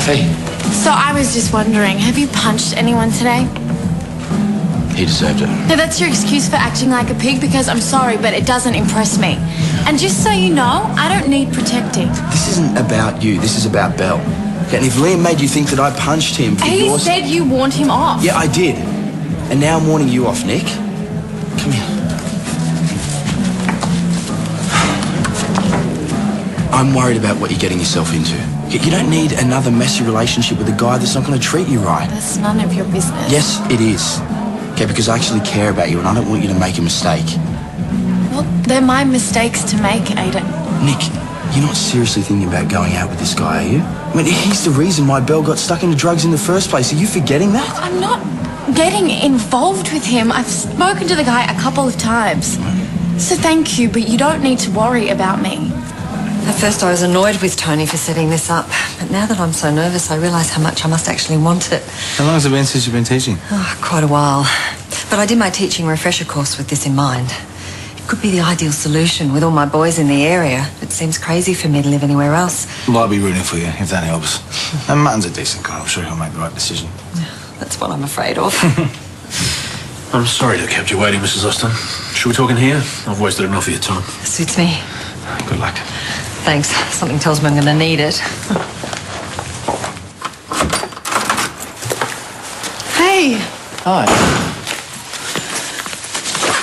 Hey. So I was just wondering, have you punched anyone today? He deserved it. No, that's your excuse for acting like a pig, because I'm sorry, but it doesn't impress me. And just so you know, I don't need protecting. This isn't about you. This is about Belle. And if Liam made you think that I punched him for He your... said you warned him off. Yeah, I did. And now I'm warning you off, Nick. Come here. I'm worried about what you're getting yourself into. You don't need another messy relationship with a guy that's not going to treat you right. That's none of your business. Yes, it is. Okay, because I actually care about you and I don't want you to make a mistake. Well, they're my mistakes to make, Aiden. Nick, you're not seriously thinking about going out with this guy, are you? I mean, he's the reason why Belle got stuck into drugs in the first place. Are you forgetting that? I'm not getting involved with him. I've spoken to the guy a couple of times. So thank you, but you don't need to worry about me. At first I was annoyed with Tony for setting this up, but now that I'm so nervous I realise how much I must actually want it. How long has it been since you've been teaching? Oh, quite a while. But I did my teaching refresher course with this in mind. It could be the ideal solution with all my boys in the area. It seems crazy for me to live anywhere else. Well, I'll be rooting for you, if that helps. And Martin's a decent guy. I'm sure he'll make the right decision. That's what I'm afraid of. I'm sorry to have kept you waiting, Mrs. Austin. Should we talk in here? I've wasted enough of your time. Suits me. Good luck. Thanks. Something tells me I'm going to need it. Hey! Hi.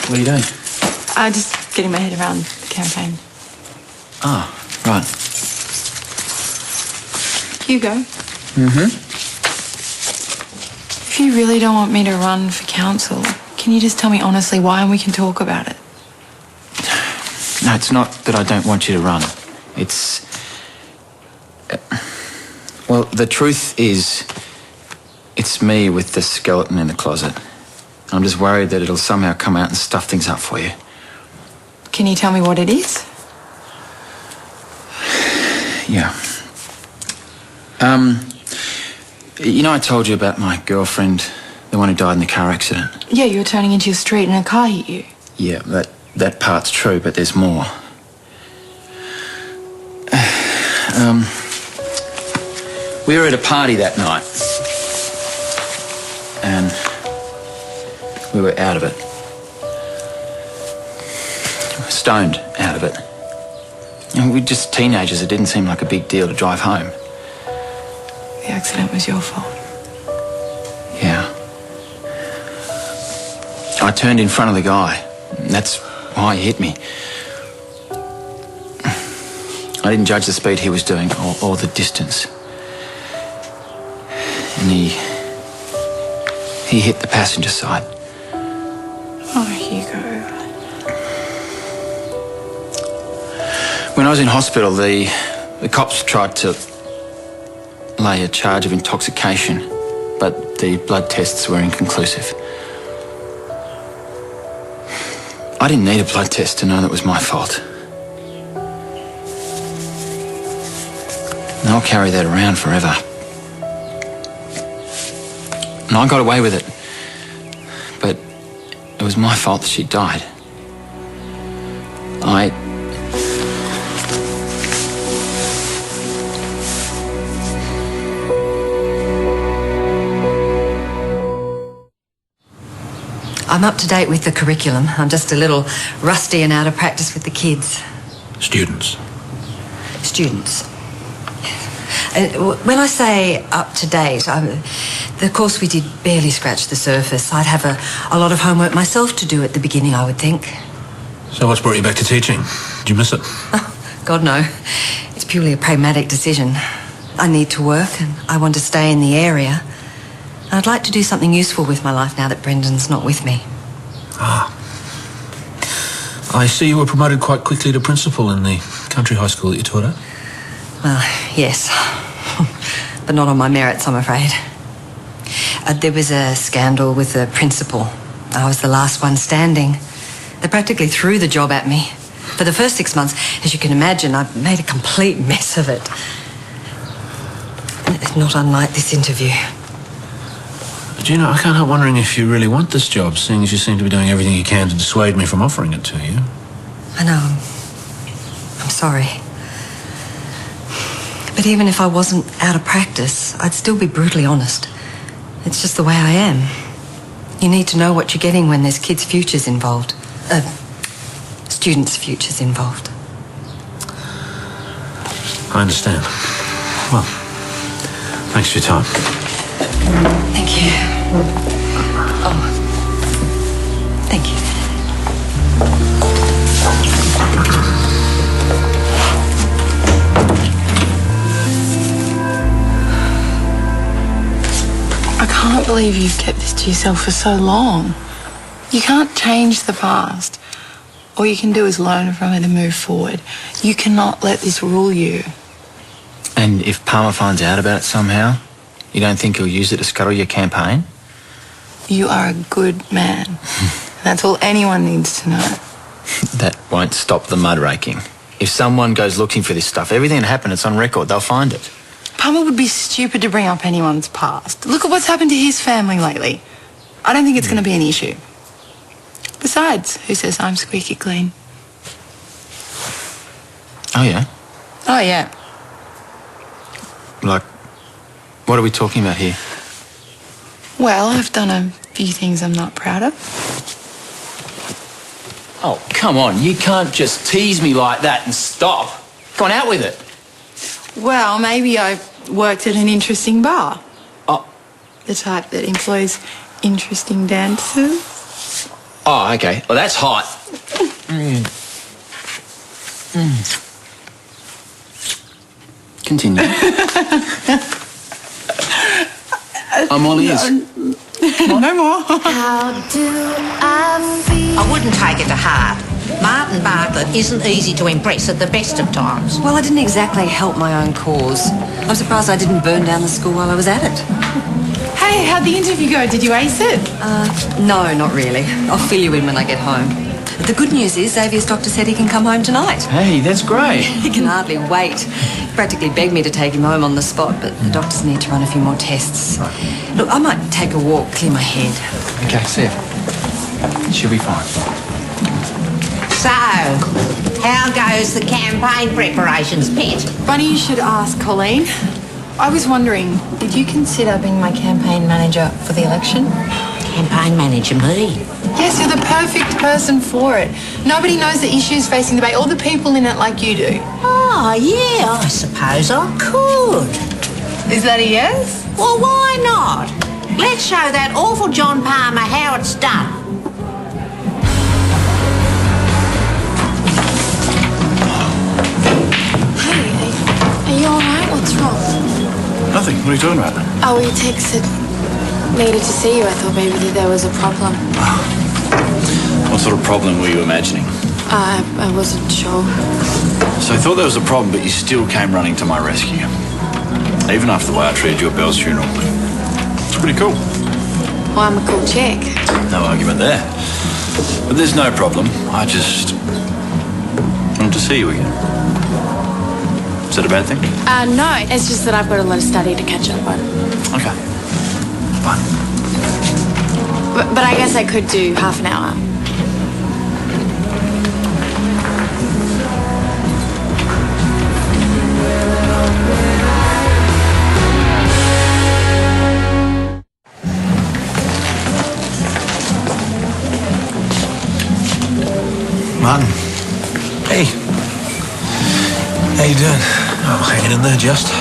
What are you doing? Just getting my head around the campaign. Ah, right. Hugo? Mm-hmm. If you really don't want me to run for council, can you just tell me honestly why and we can talk about it? No, it's not that I don't want you to run. It's... well, the truth is, it's me with the skeleton in the closet. I'm just worried that it'll somehow come out and stuff things up for you. Can you tell me what it is? Yeah. You know I told you about my girlfriend, the one who died in the car accident? Yeah, you were turning into your street and a car hit you. Yeah, that part's true, but there's more. We were at a party that night, and we were out of it. Stoned out of it. And we were just teenagers. It didn't seem like a big deal to drive home. The accident was your fault. Yeah. I turned in front of the guy. That's why he hit me. I didn't judge the speed he was doing or the distance. And he hit the passenger side. Oh, Hugo. When I was in hospital, the cops tried to lay a charge of intoxication, but the blood tests were inconclusive. I didn't need a blood test to know that was my fault. And I'll carry that around forever. And I got away with it. But it was my fault that she died. I'm up to date with the curriculum. I'm just a little rusty and out of practice with the kids. Students. Students. When I say up to date, the course we did barely scratch the surface. I'd have a lot of homework myself to do at the beginning, I would think. So what's brought you back to teaching? Did you miss it? Oh, God, no. It's purely a pragmatic decision. I need to work and I want to stay in the area. I'd like to do something useful with my life now that Brendan's not with me. Ah. I see you were promoted quite quickly to principal in the country high school that you taught at. Well, yes. But not on my merits, I'm afraid. There was a scandal with the principal. I was the last one standing. They practically threw the job at me. For the first 6 months, as you can imagine, I made a complete mess of it. Not unlike this interview. But you know, I can't help wondering if you really want this job, seeing as you seem to be doing everything you can to dissuade me from offering it to you. I know. I'm sorry. But even if I wasn't out of practice, I'd still be brutally honest. It's just the way I am. You need to know what you're getting when there's kids' futures involved. Students' futures involved. I understand. Well, thanks for your time. Thank you. Oh, thank you. I can't believe you've kept this to yourself for so long. You can't change the past. All you can do is learn from it and move forward. You cannot let this rule you. And if Palmer finds out about it somehow, you don't think he'll use it to scuttle your campaign? You are a good man. That's all anyone needs to know. That won't stop the mud raking. If someone goes looking for this stuff, everything that happened, it's on record. They'll find it. Palmer would be stupid to bring up anyone's past. Look at what's happened to his family lately. I don't think it's going to be an issue. Besides, who says I'm squeaky clean? Oh, yeah? Oh, yeah. Like, what are we talking about here? Well, I've done a few things I'm not proud of. Oh, come on. You can't just tease me like that and stop. Go on, out with it. Well, maybe I worked at an interesting bar. Oh. The type that employs interesting dancers. Oh, okay. Well, that's hot. Continue. I'm all ears. No more. How do I feel? I wouldn't take it to heart. Martin Bartlett isn't easy to impress at the best of times. Well, I didn't exactly help my own cause. I'm surprised I didn't burn down the school while I was at it. Hey, how'd the interview go? Did you ace it? No, not really. I'll fill you in when I get home. The good news is Xavier's doctor said he can come home tonight. Hey, that's great. He can hardly wait. He practically begged me to take him home on the spot, but the doctors need to run a few more tests. Look, I might take a walk, clear my head. Okay, see ya. She'll be fine. So, how goes the campaign preparations, Pet? Funny you should ask, Colleen. I was wondering, did you consider being my campaign manager for the election? Campaign manager, me? Yes, you're the perfect person for it. Nobody knows the issues facing the Bay or the people in it like you do. Oh, yeah, I suppose I could. Is that a yes? Well, why not? Let's show that awful John Palmer how it's done. Hey, are you all right? What's wrong? Nothing. What are you talking about? Oh, you texted. Needed to see you. I thought maybe that there was a problem. What sort of problem were you imagining? I wasn't sure. So I thought there was a problem, but you still came running to my rescue. Even after the way I treated you at Belle's funeral. It's pretty cool. Well, I'm a cool chick. No argument there. But there's no problem. I just wanted to see you again. Is that a bad thing? No, it's just that I've got a lot of study to catch up on. Okay. Fine. But I guess I could do half an hour. Martin. Hey. How you doing? I'm hanging in there, just.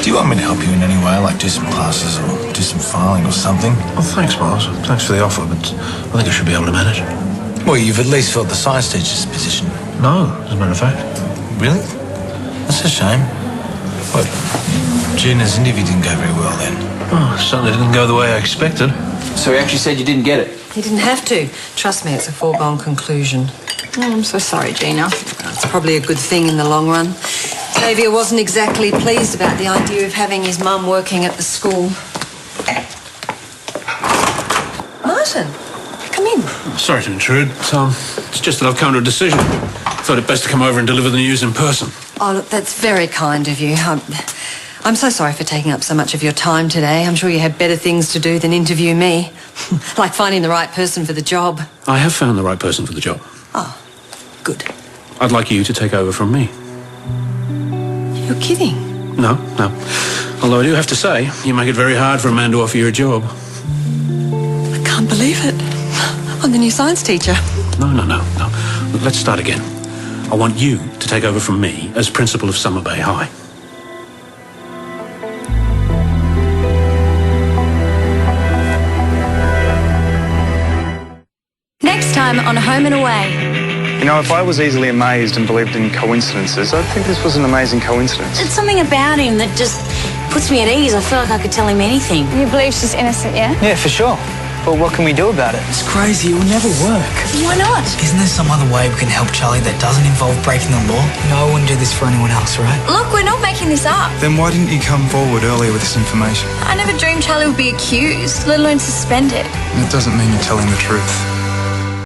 Do you want me to help you in any way, like do some classes or do some filing or something? Well, thanks, Miles. Thanks for the offer, but I think I should be able to manage. Well, you've at least filled the science teacher's position. No, as a matter of fact. Really? That's a shame. What, Gina's interview didn't go very well then? Oh, certainly didn't go the way I expected. So he actually said you didn't get it? He didn't have to. Trust me, it's a foregone conclusion. Oh, I'm so sorry, Gina. It's probably a good thing in the long run. Xavier wasn't exactly pleased about the idea of having his mum working at the school. Martin, come in. Sorry to intrude, Tom. It's just that I've come to a decision. Thought it best to come over and deliver the news in person. Oh, look, that's very kind of you. I'm so sorry for taking up so much of your time today. I'm sure you had better things to do than interview me. Like finding the right person for the job. I have found the right person for the job. Oh, good. I'd like you to take over from me. You're kidding. No. Although I do have to say, you make it very hard for a man to offer you a job. I can't believe it. I'm the new science teacher. No. Let's start again. I want you to take over from me as principal of Summer Bay High. Next time on Home and Away. You know, if I was easily amazed and believed in coincidences, I'd think this was an amazing coincidence. There's something about him that just puts me at ease. I feel like I could tell him anything. You believe she's innocent, yeah? Yeah, for sure. But what can we do about it? It's crazy. It will never work. Why not? Isn't there some other way we can help Charlie that doesn't involve breaking the law? You know, I wouldn't do this for anyone else, right? Look, we're not making this up. Then why didn't you come forward earlier with this information? I never dreamed Charlie would be accused, let alone suspended. It doesn't mean you're telling the truth.